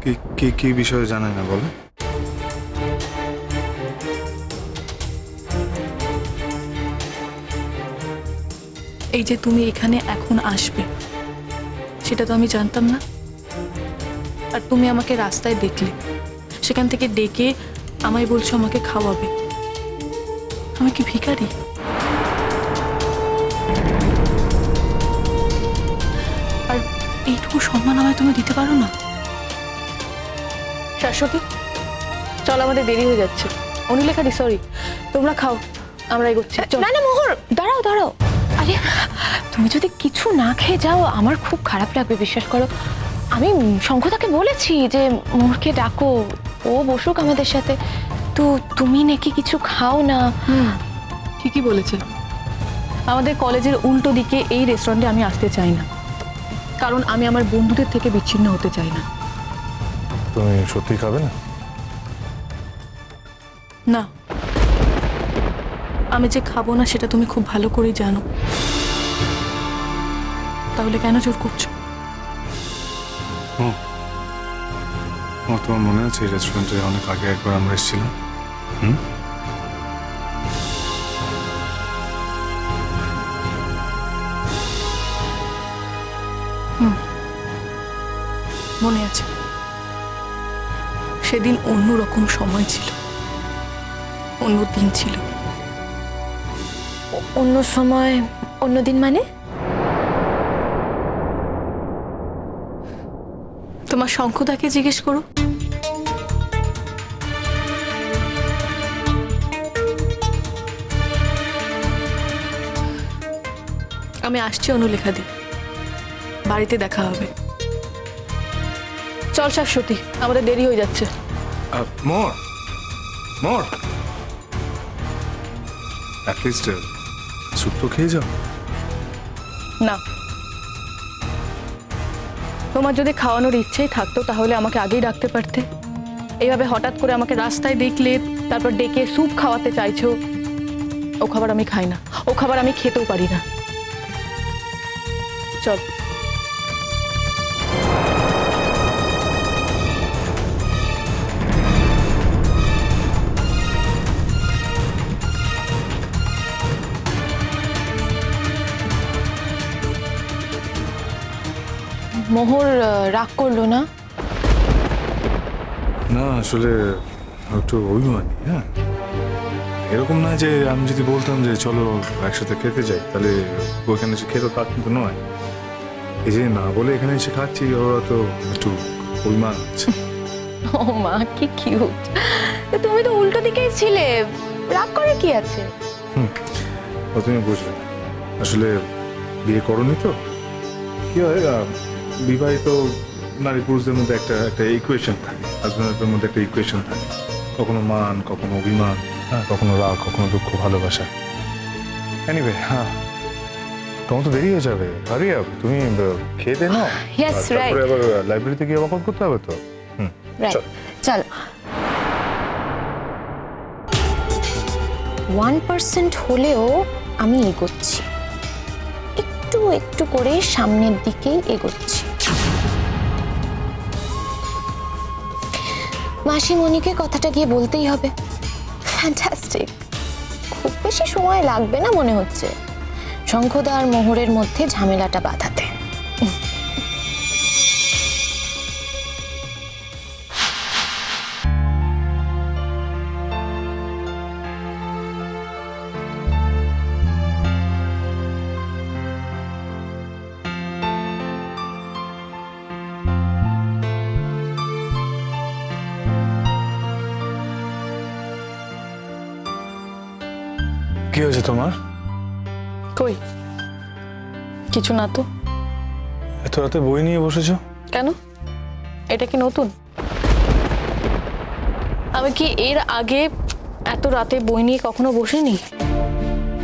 কি কি কি বিষয়ে জানাই না বলো। এই যে তুমি এখানে এখন আসবে সেটা তো আমি জানতাম না। আর তুমি আমাকে রাস্তায় দেখলে, সেখান থেকে ডেকে আমায় বলছো আমাকে খাওয়াবে। আমি কি ভিখারি? আর এইটুকু সম্মান আমায় তুমি দিতে পারো না? শাশ্বতী, চল, আমাদের দেরি হয়ে যাচ্ছে। অনুলেখাদি, সরি, তোমরা খাও, আমরা এগোচ্ছি। না না মোহর, দাঁড়াও দাঁড়াও। আরে তুমি যদি কিছু না খেয়ে যাও আমার খুব খারাপ লাগবে, বিশ্বাস করো। আমি শঙ্খদাকে বলেছি যে মোহরকে ডাকো, ও বসুক আমাদের সাথে। তো তুমি নাকি কিছু খাও না। ঠিকই বলেছে। আমাদের কলেজের উল্টো দিকে এই রেস্টুরেন্টে আমি আসতে চাই না, কারণ আমি আমার বন্ধুদের থেকে বিচ্ছিন্ন হতে চাই না। তুমি সত্যি খাবে না? না, আমি যে খাবো না সেটা তুমি খুব ভালো করেই জানো। তাহলে কেন জোর করছো? তোমার মনে আছে এই রেস্টুরেন্টে অনেক আগে একবার আমরা এসেছিলাম? মনে আছে, সেদিন অন্যরকম সময় ছিল, অন্য দিন ছিল। অন্য সময়, অন্য দিন মানে? তোমার শঙ্খদাকে জিজ্ঞেস করো। আমি আসছি অনুলেখাদি, বাড়িতে দেখা হবে। চল শাশ্বতী, আমাদের দেরি হয়ে যাচ্ছে। মোর মোর অ্যাটলিস্ট স্যুপ তো খেয়ে যাও। না, তোমার যদি খাওয়ানোর ইচ্ছেই থাকতো তাহলে আমাকে আগেই ডাকতে পারতে। এইভাবে হঠাৎ করে আমাকে রাস্তায় দেখলে, তারপর ডেকে স্যুপ খাওয়াতে চাইছো। ও খাবার আমি খাই না, ও খাবার আমি খেতেও পারি না। চল। মোহর রাগ করলো না? না, আসলে একটু অভিমানী। হ্যাঁ, এরকম না যে আমি যদি বলতাম যে চলো একসাথে খেতে যাই তাহলে ওইখানে এসে খেতে, তা কিন্তু নয়। এই যে না বলে এখানে এসে খাচ্ছি, ওরা তো একটু অভিমান আছে। ও মা, কি কিউট। তুমি তো উল্টো দিকেই ছিলে, রাগ করে কি আছে? তুমি বুঝলে না, আসলে বিয়ে করনি তো। কি হয়, বিবাহিত নারী পুরুষদের মধ্যে একটা একটা ইকুয়েশন থাকে, হাজব্যান্ডের মধ্যে একটা ইকুয়েশন থাকে। কখনো মান, কখনো অভিমান, হ্যাঁ, কখনো রাগ, কখনো দুঃখ, ভালোবাসা। এনিওয়ে, হ্যাঁ, তোমার তো দেরি হয়ে যাবে। আরে তুমি খেয়ে দে নাও। Yes, right. তারপরে আবার লাইব্রেরিতে গিয়ে ওয়ার্কআউট করতে হবে তো। চল। চল। 1% হলেও আমি এগোচ্ছি, একটু একটু করে সামনের দিকেই এগোচ্ছি। মাসিমণিকে কথাটা গিয়ে বলতেই হবে। ফ্যান্টাস্টিক, খুব বেশি সময় লাগবে না মনে হচ্ছে শঙ্খদা আর মোহরের মধ্যে ঝামেলাটা বাঁধাতে। কি হয়েছে তোমার? কই কিছু না তো। এত রাতে বই নিয়ে বসেছো কেন? এটা কি নতুন? আমি কি এর আগে এত রাতে বই নিয়ে কখনো বসিনি?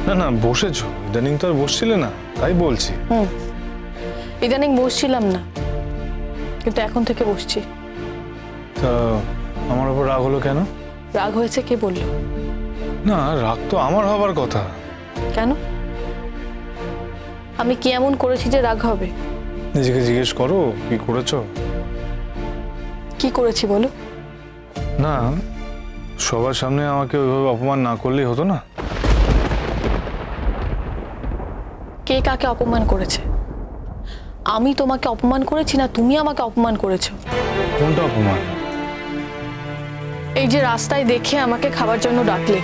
না না, বসেছো, ইদানিং তো আর বসছিলে না, তাই বলছি। ইদানিং বসছিলাম না, কিন্তু এখন থেকে বসছি। তা আমার উপর রাগ হলো কেন? রাগ হয়েছে কে বললো? না, রাগ তো আমার হবার কথা। কেন? আমি কি এমন করেছি যে রাগ হবে? নিজেকে জিজ্ঞেস করো কি করেছো। কি করেছি বলো? না, সবার সামনে আমাকে ওইভাবে অপমান না করলেই হতো না? কে কাকে অপমান করেছে? আমি তোমাকে অপমান করেছি না তুমি আমাকে অপমান করেছো? কোনটা অপমান? এই যে রাস্তায় দেখে আমাকে খাবার জন্য ডাকলে,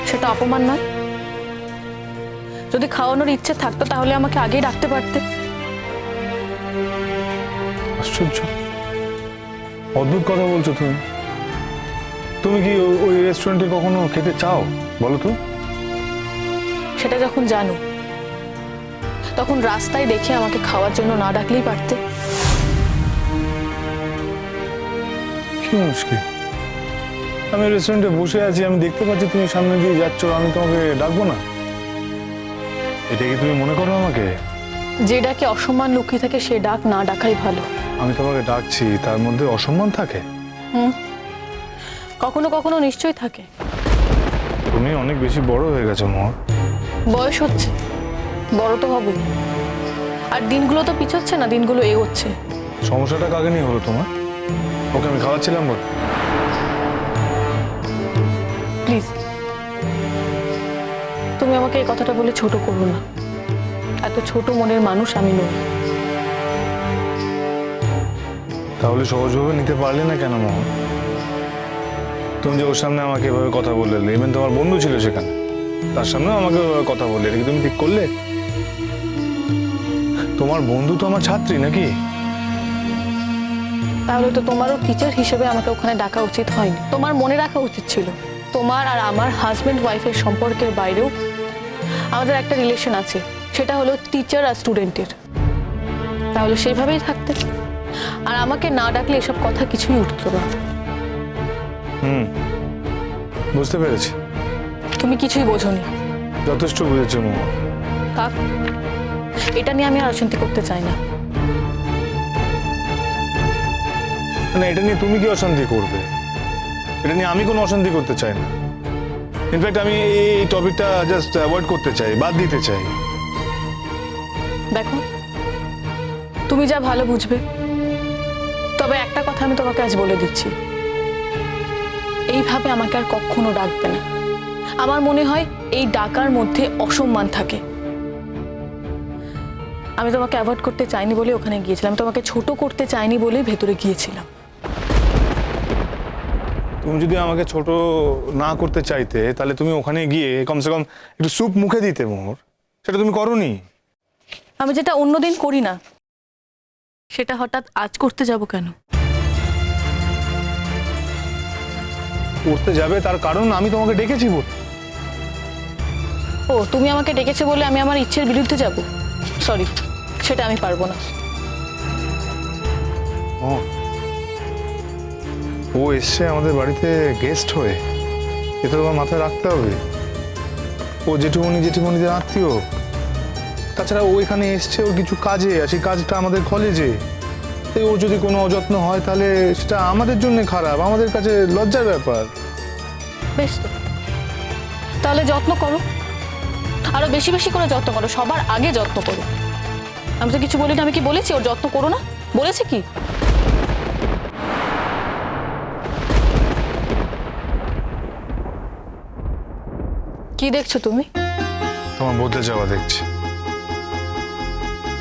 সেটা অপমান নয়? যদি খাওয়ানোর ইচ্ছে থাকতো তাহলে আমাকে আগেই ডাকতে পারতে। আশ্চর্য, অদ্ভুত কথা বলছো তুমি। তুমি কি ওই রেস্টুরেন্টে কখনো খেতে চাও বলো তো? সেটা যখন জানো তখন রাস্তায় দেখে আমাকে খাওয়ার জন্য না ডাকলেই পারতে। কি মুশকিল, আমি রেস্টুরেন্টে বসে আছি, আমি দেখতে পাচ্ছি তুমি সামনে দিয়ে যাচ্ছ, আমি তোমাকে ডাকবো না? এটা কি তুমি মনে করো আমাকে? যে ডাকে অসম্মান লুকিয়ে থাকে সে ডাক না ডাকাই ভালো। আমি তোমাকে ডাকছি, তার মধ্যে অসম্মান থাকে? কখনো কখনো নিশ্চয়ই থাকে। তুমি অনেক বেশি বড় হয়ে গেছো মোহর। বয়স হচ্ছে, বড় তো হবে। আর দিনগুলো তো পিছোচ্ছে না, দিনগুলো এগোচ্ছে। সমস্যাটা কাকে নিয়ে হলো তোমার? ওকে আমি খাওয়াচ্ছিলাম বল। প্লিজ তুমি আমাকে এই কথাটা বলে ছোট করো না। এত ছোট মনের মানুষ আমি নই। তাহলে সহজভাবে নিতে পারলে না কেন মোহন? তুমি যে ওর সামনে আমাকে এভাবে কথা বললে, ইভেন তোমার বন্ধু ছিল সেখানে, তার সামনেও আমাকে এভাবে কথা বললে, এটা কি তুমি ঠিক করলে? তোমার বন্ধু তো আমার ছাত্রী নাকি? তাহলে তো তোমারও টিচার হিসেবে আমাকে ওখানে ডাকা উচিত হয়নি। তোমার মনে রাখা উচিত ছিল তোমার আর আমার হাজব্যান্ড ওয়াইফের সম্পর্কের বাইরেও আমাদের একটা রিলেশন আছে, সেটা হলো টিচার আর স্টুডেন্টের। তাহলে সেইভাবেই থাকতে, আর আমাকে না ডাকলে এসব কথা কিছুই উঠতো না। বুঝতে পেরেছি। তুমি কিছুই বোঝোনি। যথেষ্ট বুঝেছি মোহন। থাক, এটা নিয়ে আমি আর অশান্তি করতে চাই না। না, এটা নিয়ে তুমি কি অশান্তি করবে? এটা নিয়ে আমি কোনো অশান্তি করতে চাই না। ইনফ্যাক্ট আমি এই টপিকটা জাস্ট অ্যাভয়েড করতে চাই, বাদ দিতে চাই। দেখো, তুমি যা ভালো বুঝবে। তবে একটা কথা আমি তোমাকে আজ বলে দিচ্ছি, এইভাবে আমাকে আর কখনো ডাকবে না। আমার মনে হয় এই ডাকার মধ্যে অসম্মান থাকে। আমি তোমাকে অ্যাভয়েড করতে চাইনি বলে ওখানে গিয়েছিলাম, তোমাকে ছোট করতে চাইনি বলে ভেতরে গিয়েছিলাম। তুমি যদি আমাকে ছোট না করতে চাইতে তাহলে তুমি ওখানে গিয়ে কমসে কম একটু স্যুপ মুখে দিতে মোহর। সেটা তুমি করোনি। আমি যেটা অন্যদিন করি না সেটা হঠাৎ আজ করতে যাব কেন? করতে যাবে তার কারণ আমি তোমাকে ডেকেছি বল। ও, তুমি আমাকে ডেকেছে বলে আমি আমার ইচ্ছের বিরুদ্ধে যাব? সরি, সেটা আমি পারবো না। ও এসছে আমাদের বাড়িতে গেস্ট হয়ে, এটা তোমার মাথায় রাখতে হবে। ও জেঠুমনিদের আত্মীয়। তাছাড়া ও এখানে এসছে ওর কিছু কাজে, আর সেই কাজটা আমাদের কলেজে। তাই ওর যদি কোনো অযত্ন হয় তাহলে সেটা আমাদের জন্য খারাপ, আমাদের কাছে লজ্জার ব্যাপার। বেশ তো, তাহলে যত্ন করো, আরো বেশি বেশি করে যত্ন করো, সবার আগে যত্ন করো। আমি তো কিছু বলি না। আমি কি বলেছি ওর যত্ন করো না? বলেছি কি? কি দেখছো তুমি? তোমার বদলে যাওয়া দেখছি।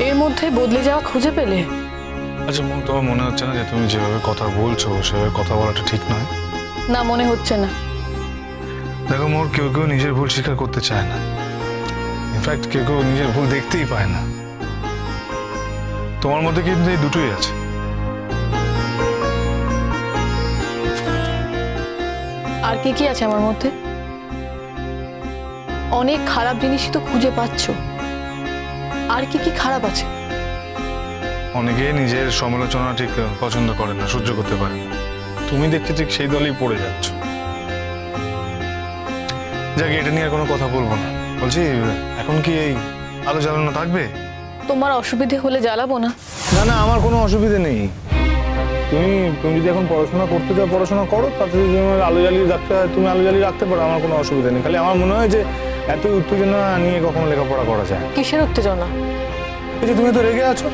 এর মধ্যে বদলে যাওয়া খুঁজে পেলে? আচ্ছা তোমার মনে হচ্ছে না যে তুমি যেভাবে কথা বলছো সেভাবে কথা বলাটা ঠিক নয়? না, মনে হচ্ছে না। দেখো মোর, কেউ কেউ নিজের ভুল স্বীকার করতে চায় না। ইনফ্যাক্ট কেউ কেউ নিজের ভুল দেখতেই পায় না। তোমার মধ্যে কিন্তু এই দুটোই আছে। আর কি কি আছে আমার মধ্যে? অনেক খারাপ জিনিসই তো খুঁজে পাচ্ছ। আর কি কি খারাপ আছে? অনেকে নিজের সমালোচনা ঠিক পছন্দ করে না, সহ্য করতে পারে না। তুমি দেখতে ঠিক সেই দলেই পড়ে যাচ্ছ। যাকে এটা নিয়ে আর কোনো কথা বলবো না। বলছি, এখন কি এই আলো জ্বালানো থাকবে? তোমার অসুবিধে হলে জ্বালাবো না। না না, আমার কোনো অসুবিধে নেই। তুমি যদি এখন পড়াশোনা করতে চাও পড়াশোনা করো, তাতে যদি আমার আলো জ্বালিয়ে রাখতে হয় তুমি আলো জ্বালিয়ে রাখতে পারো, আমার কোনো অসুবিধা নেই। খালি আমার মনে হয় যে এত উত্তেজনা নিয়ে কখনো লেখাপড়া করা যায়। কিসের উত্তেজনা? এই যে তুমি তো রেগে আছো,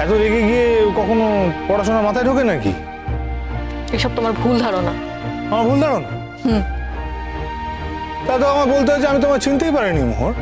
এত রেগে গিয়ে কখনো পড়াশোনা মাথায় ঢোকে নাকি? এসব তোমার ভুল ধারণা। আমার ভুল ধারণা? তা তো আমার বলতে হচ্ছে আমি তোমার চিনতেই পারিনি মোহর।